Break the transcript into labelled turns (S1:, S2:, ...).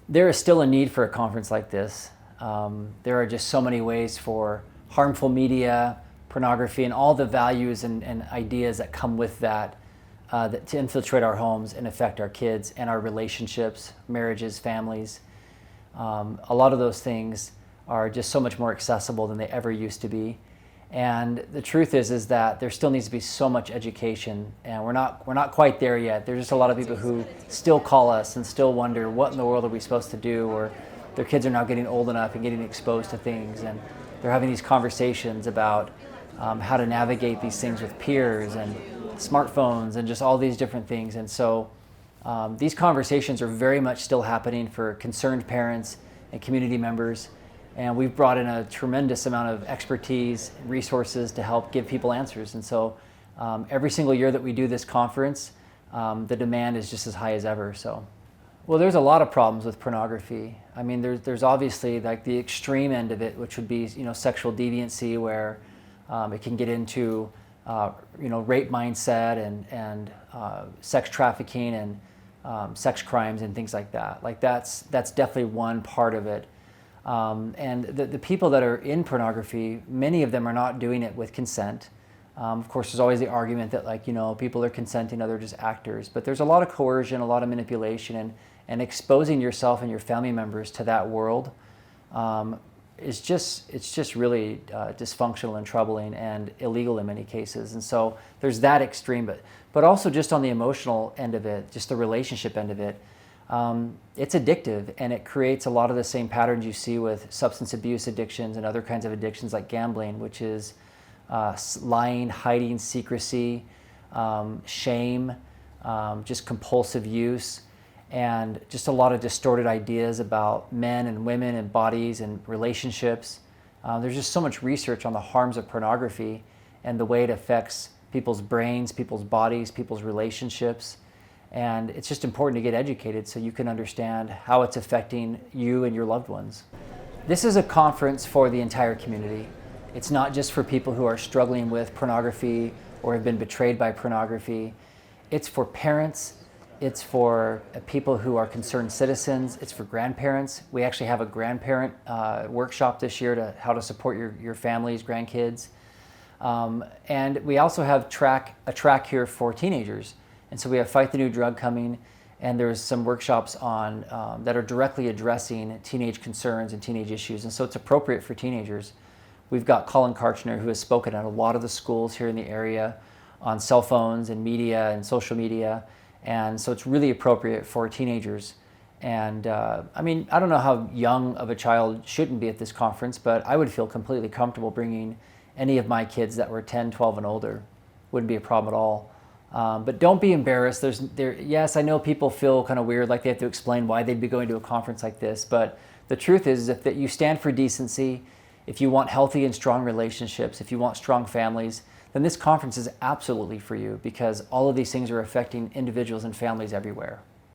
S1: There is still a need for a conference like this. There are just so many ways for harmful media, pornography, and all the values and ideas that come with that, to infiltrate our homes and affect our kids and our relationships, marriages, families. A lot of those things are just so much more accessible than they ever used to be. And the truth is that there still needs to be so much education, and we're not quite there yet. There's just a lot of people who still call us and still wonder, what in the world are we supposed to do? Or their kids are now getting old enough and getting exposed to things, and they're having these conversations about how to navigate these things with peers and smartphones and just all these different things. And so these conversations are very much still happening for concerned parents and community members. And we've brought in a tremendous amount of expertise and resources to help give people answers. And so every single year that we do this conference, the demand is just as high as ever. So, well, there's a lot of problems with pornography. I mean, there's obviously like the extreme end of it, which would be, sexual deviancy, where it can get into rape mindset and sex trafficking and sex crimes and things like that. Like that's definitely one part of it. And the people that are in pornography, many of them are not doing it with consent. Of course, there's always the argument that people are consenting, others are just actors. But there's a lot of coercion, a lot of manipulation, and exposing yourself and your family members to that world it's just really dysfunctional and troubling and illegal in many cases. And so there's that extreme, but also just on the emotional end of it, just the relationship end of it. It's addictive, and it creates a lot of the same patterns you see with substance abuse addictions and other kinds of addictions like gambling, which is lying, hiding, secrecy, shame, just compulsive use, and just a lot of distorted ideas about men and women and bodies and relationships. There's just so much research on the harms of pornography and the way it affects people's brains, people's bodies, people's relationships. And it's just important to get educated so you can understand how it's affecting you and your loved ones. This is a conference for the entire community. It's not just for people who are struggling with pornography or have been betrayed by pornography. It's for parents. It's for people who are concerned citizens. It's for grandparents. We actually have a grandparent workshop this year to how to support your families, grandkids. And we also have a track here for teenagers. And so we have Fight the New Drug coming, and there's some workshops on that are directly addressing teenage concerns and teenage issues. And so it's appropriate for teenagers. We've got Colin Karchner, who has spoken at a lot of the schools here in the area on cell phones and media and social media. And so it's really appropriate for teenagers. And I don't know how young of a child shouldn't be at this conference, but I would feel completely comfortable bringing any of my kids that were 10, 12, and older. Wouldn't be a problem at all. But don't be embarrassed. Yes, I know people feel kind of weird, like they have to explain why they'd be going to a conference like this. But the truth is that you stand for decency, if you want healthy and strong relationships, if you want strong families, then this conference is absolutely for you, because all of these things are affecting individuals and families everywhere.